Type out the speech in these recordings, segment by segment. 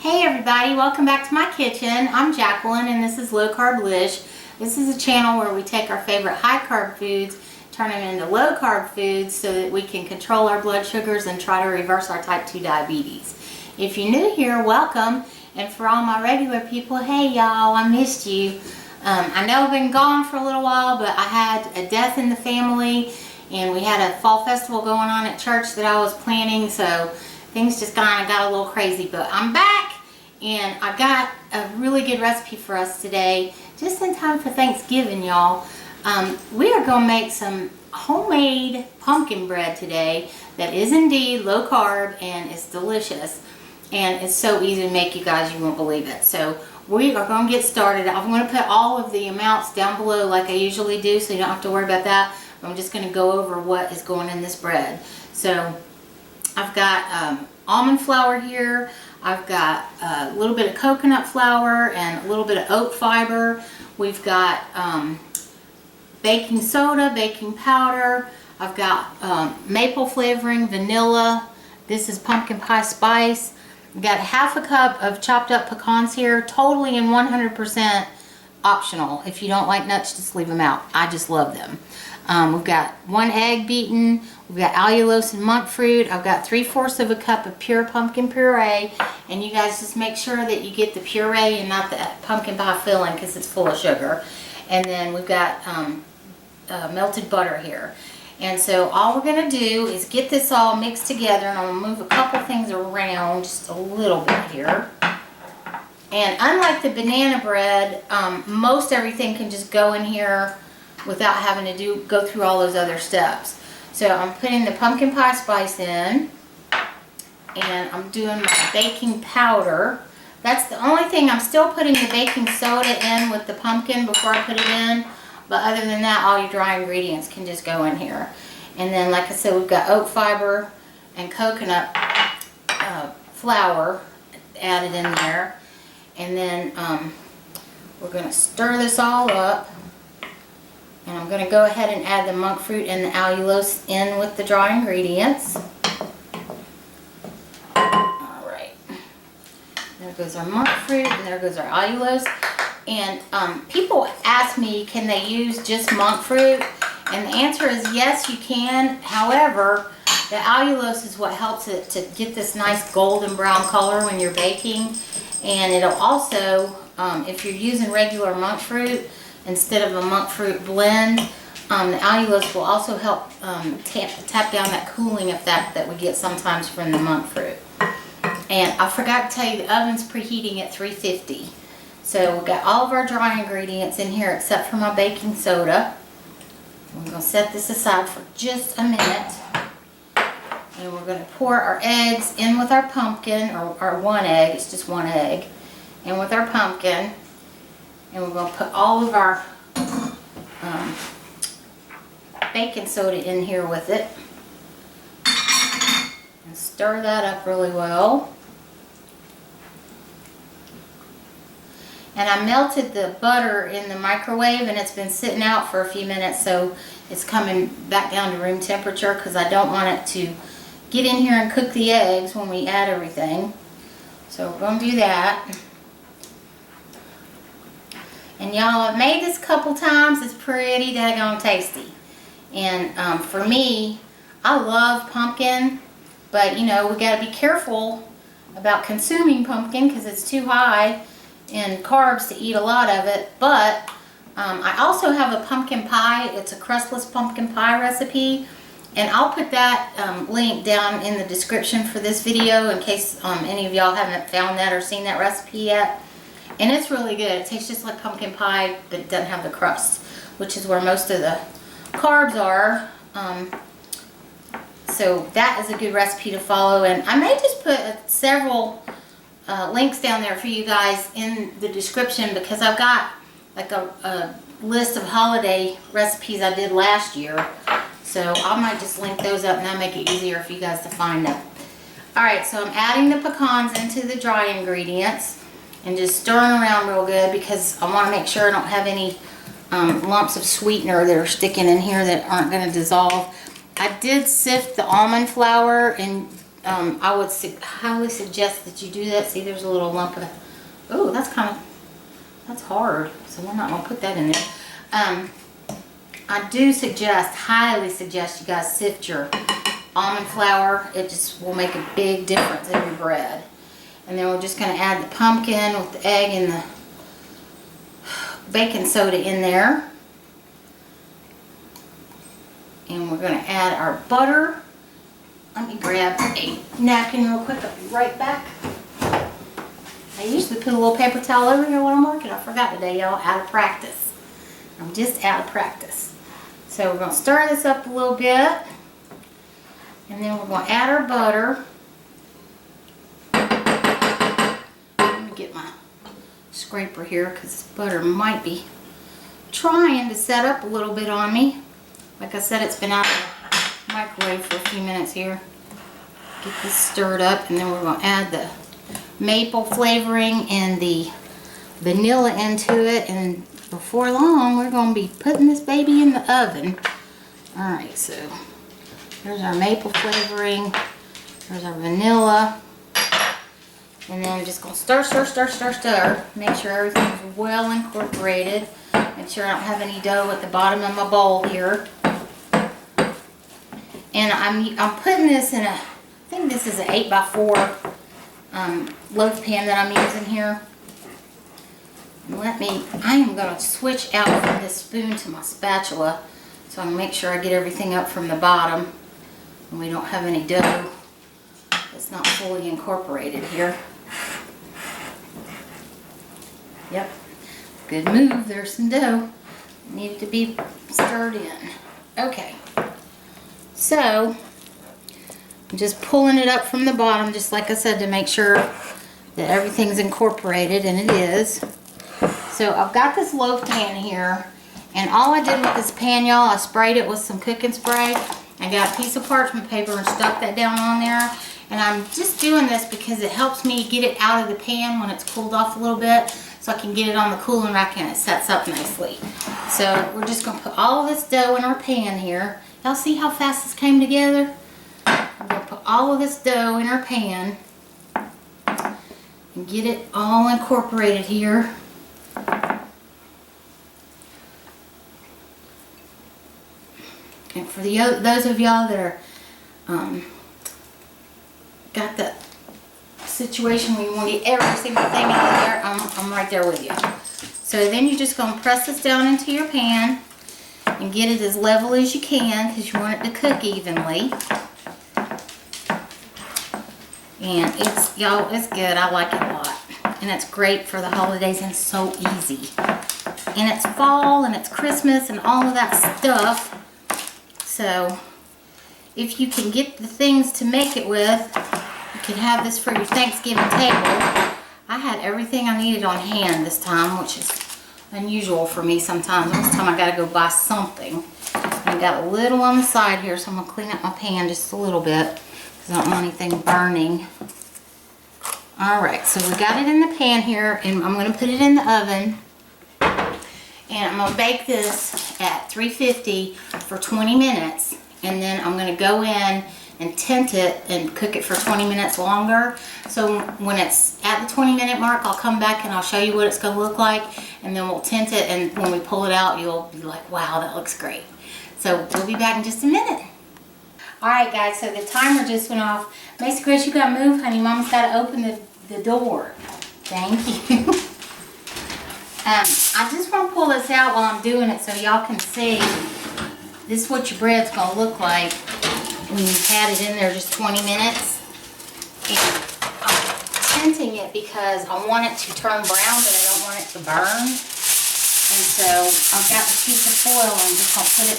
Hey everybody, welcome back to my kitchen. I'm Jacqueline and this is Low Carb Lish. This is a channel where we take our favorite high carb foods, turn them into low carb foods so that we can control our blood sugars and try to reverse our type 2 diabetes. If you're new here, welcome. And for all my regular people, hey y'all, I missed you. I know I've been gone for a little while, but I had a death in the family and we had a fall festival going on at church that I was planning, so things just kind of got a little crazy, but I'm back and I've got a really good recipe for us today, just in time for Thanksgiving, y'all. We are going to make some homemade pumpkin bread today that is indeed low carb and it's delicious. And it's so easy to make, you guys, you won't believe it. So we are going to get started. I'm going to put all of the amounts down below like I usually do, so you don't have to worry about that. I'm just going to go over what is going in this bread. So I've got almond flour here. I've got a little bit of coconut flour and a little bit of oat fiber. We've got baking soda, baking powder. I've got maple flavoring, vanilla. This is pumpkin pie spice. We've got half a cup of chopped up pecans here, totally and 100% optional. If you don't like nuts, just leave them out. I just love them. We've got 1 egg beaten. We've got allulose and monk fruit. I've got 3/4 of a cup of pure pumpkin puree. And you guys just make sure that you get the puree and not the pumpkin pie filling because it's full of sugar. And then we've got melted butter here. And so all we're going to do is get this all mixed together, and I'm going to move a couple things around just a little bit here. And unlike the banana bread, most everything can just go in here without having to go through all those other steps. So I'm putting the pumpkin pie spice in, and I'm doing my baking powder. That's the only thing. I'm still putting the baking soda in with the pumpkin before I put it in. But other than that, all your dry ingredients can just go in here. And then, like I said, we've got oat fiber and coconut flour added in there. And then we're going to stir this all up. And I'm going to go ahead and add the monk fruit and the allulose in with the dry ingredients. Alright. There goes our monk fruit and there goes our allulose. And people ask me, can they use just monk fruit? And the answer is yes, you can. However, the allulose is what helps it to get this nice golden brown color when you're baking. And it'll also, if you're using regular monk fruit instead of a monk fruit blend, the allulose will also help tap down that cooling effect that we get sometimes from the monk fruit. And I forgot to tell you, the oven's preheating at 350. So we've got all of our dry ingredients in here except for my baking soda. I'm going to set this aside for just a minute. And we're going to pour our eggs in with our pumpkin, or our 1 egg, it's just 1 egg, in with our pumpkin. And we're going to put all of our baking soda in here with it. And stir that up really well. And I melted the butter in the microwave, and it's been sitting out for a few minutes, so it's coming back down to room temperature because I don't want it to get in here and cook the eggs when we add everything. So we're going to do that. And y'all, I've made this a couple times. It's pretty daggone tasty. And for me, I love pumpkin, but you know, we got to be careful about consuming pumpkin because it's too high in carbs to eat a lot of it. But I also have a pumpkin pie. It's a crustless pumpkin pie recipe, and I'll put that link down in the description for this video in case any of y'all haven't found that or seen that recipe yet. And it's really good. It tastes just like pumpkin pie, but it doesn't have the crust, which is where most of the carbs are. So that is a good recipe to follow, and I may just put several links down there for you guys in the description because I've got like a list of holiday recipes I did last year, so I might just link those up and that'll make it easier for you guys to find them. Alright, so I'm adding the pecans into the dry ingredients and just stirring around real good because I want to make sure I don't have any lumps of sweetener that are sticking in here that aren't going to dissolve. I did sift the almond flour and I would highly suggest that you do that. See, there's a little lump of, oh, that's hard. So we're not gonna put that in there. I do highly suggest you guys sift your almond flour. It just will make a big difference in your bread. And then we're just gonna add the pumpkin with the egg and the baking soda in there. And we're gonna add our butter. Let me grab a napkin real quick. I'll be right back. I usually put a little paper towel over here when I'm working. I forgot today, y'all, out of practice. I'm just out of practice. So we're gonna stir this up a little bit. And then we're gonna add our butter. Let me get my scraper here because this butter might be trying to set up a little bit on me. Like I said, it's been out of the microwave for a few minutes here. Get this stirred up, and then we're going to add the maple flavoring and the vanilla into it, and before long we're going to be putting this baby in the oven. Alright, so there's our maple flavoring, there's our vanilla, and then I'm just going to stir. Make sure everything's well incorporated. Make sure I don't have any dough at the bottom of my bowl here. And I'm putting this in I think this is an 8x4 loaf pan that I'm using here. And I am going to switch out from this spoon to my spatula so I can make sure I get everything up from the bottom and we don't have any dough that's not fully incorporated here. Yep, good move. There's some dough. Needed to be stirred in. Okay, so I'm just pulling it up from the bottom, just like I said, to make sure that everything's incorporated, and it is. So I've got this loaf pan here, and all I did with this pan, y'all, I sprayed it with some cooking spray. I got a piece of parchment paper and stuck that down on there. And I'm just doing this because it helps me get it out of the pan when it's cooled off a little bit, so I can get it on the cooling rack and it sets up nicely. So we're just going to put all of this dough in our pan here. Y'all see how fast this came together? I'm going to put all of this dough in our pan and get it all incorporated here. And for those of y'all that are got the situation where you want to get every single thing out of there, I'm right there with you. So then you're just going to press this down into your pan and get it as level as you can because you want it to cook evenly. And y'all, it's good. I like it a lot. And it's great for the holidays and so easy. And it's fall and it's Christmas and all of that stuff. So if you can get the things to make it with, you can have this for your Thanksgiving table. I had everything I needed on hand this time, which is unusual for me sometimes. This time I got to go buy something. I got a little on the side here, so I'm going to clean up my pan just a little bit because I don't want anything burning. Alright, so we got it in the pan here, and I'm going to put it in the oven. And I'm going to bake this at 350 for 20 minutes. And then I'm going to go in and tint it and cook it for 20 minutes longer. So when it's at the 20-minute mark, I'll come back and I'll show you what it's going to look like. And then we'll tint it, and when we pull it out, you'll be like, wow, that looks great. So we'll be back in just a minute. Alright guys, so the timer just went off. Macy Grace, you got to move, honey. Mom's got to open the door. Thank you. I just want to pull this out while I'm doing it so y'all can see. This is what your bread's going to look like when you've had it in there just 20 minutes. And I'm tinting it because I want it to turn brown, but I don't want it to burn. And so I've got a piece of foil and I'm just going to put it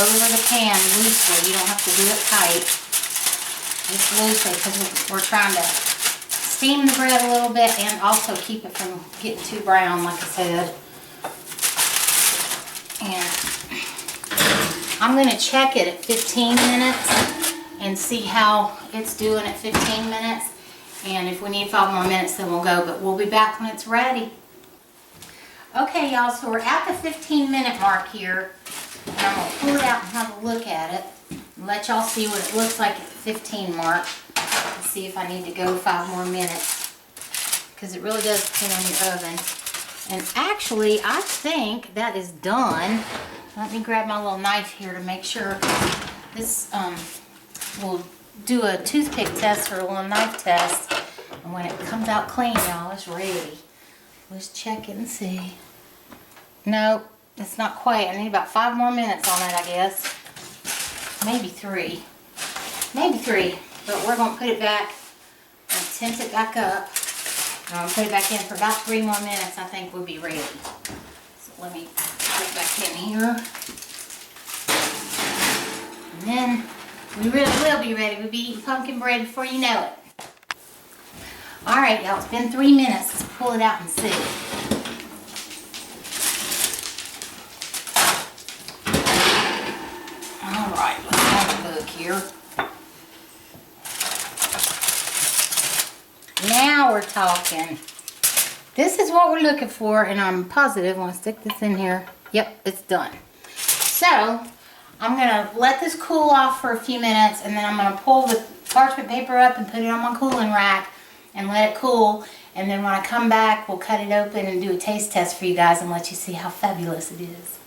over the pan loosely. You don't have to do it tight. Just loosely because we're trying to steam the bread a little bit and also keep it from getting too brown, like I said. And I'm going to check it at 15 minutes and see how it's doing at 15 minutes. And if we need 5 more minutes, then we'll go. But we'll be back when it's ready. Okay, y'all, so we're at the 15-minute mark here. And I'm going to pull it out and have a look at it and let y'all see what it looks like at the 15 mark. see if I need to go 5 more minutes, because it really does depend on your oven. And actually, I think that is done. Let me grab my little knife here to make sure. This we'll do a toothpick test for a little knife test, and when it comes out clean, y'all, it's ready. Let's check it and see. No, it's not quite. I need about 5 more minutes on it, I guess. Maybe 3. Maybe 3. But we're going to put it back and tint it back up. And I'm going to put it back in for about 3 more minutes. I think we'll be ready. So let me put it back in here. And then we really will be ready. We'll be eating pumpkin bread before you know it. Alright, y'all. It's been 3 minutes. Let's pull it out and see. Alright, let's have a look here. Now we're talking. This is what we're looking for, and I'm positive. I want to stick this in here. Yep, it's done. So, I'm going to let this cool off for a few minutes, and then I'm going to pull the parchment paper up and put it on my cooling rack and let it cool. And then when I come back, we'll cut it open and do a taste test for you guys and let you see how fabulous it is.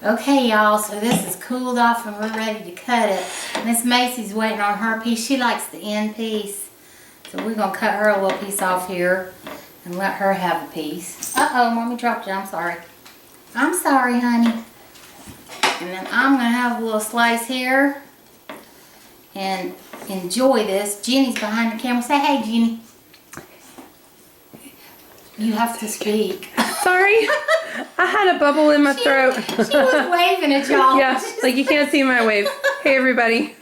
Okay, y'all, so this is cooled off and we're ready to cut it. Miss Macy's waiting on her piece. She likes the end piece. So we're going to cut her a little piece off here and let her have a piece. Uh-oh, Mommy dropped it. I'm sorry. I'm sorry, honey. And then I'm going to have a little slice here and enjoy this. Jenny's behind the camera. Say, hey, Jenny. You have to speak. Sorry, I had a bubble in my throat. She was waving at y'all. Yeah, like you can't see my wave. Hey, everybody.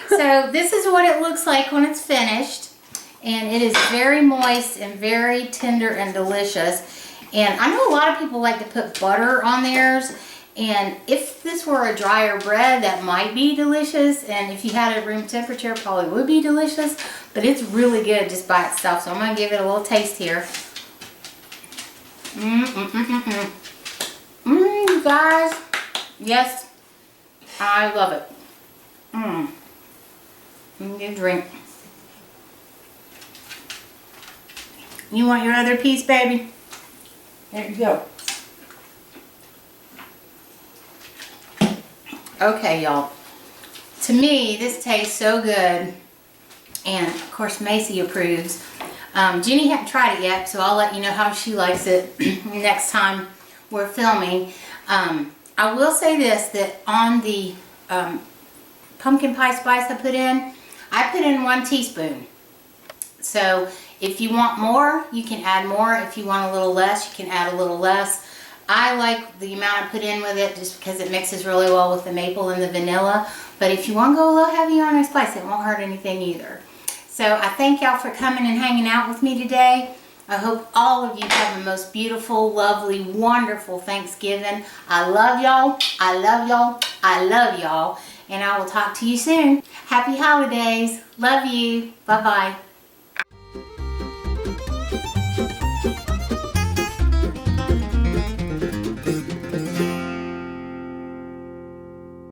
So this is what it looks like when it's finished. And it is very moist and very tender and delicious. And I know a lot of people like to put butter on theirs. And if this were a drier bread, that might be delicious. And if you had it at room temperature, it probably would be delicious. But it's really good just by itself. So I'm going to give it a little taste here. You guys. Yes, I love it. Let me get a drink. You want your other piece, baby? There you go. Okay, y'all. To me, this tastes so good. And, of course, Macy approves. Jenny hasn't tried it yet, so I'll let you know how she likes it next time we're filming. I will say this, that on the pumpkin pie spice I put in 1 teaspoon. So if you want more, you can add more. If you want a little less, you can add a little less. I like the amount I put in with it just because it mixes really well with the maple and the vanilla. But if you want to go a little heavy on your spice, it won't hurt anything either. So I thank y'all for coming and hanging out with me today. I hope all of you have the most beautiful, lovely, wonderful Thanksgiving. I love y'all. I love y'all. I love y'all. And I will talk to you soon. Happy holidays. Love you. Bye-bye.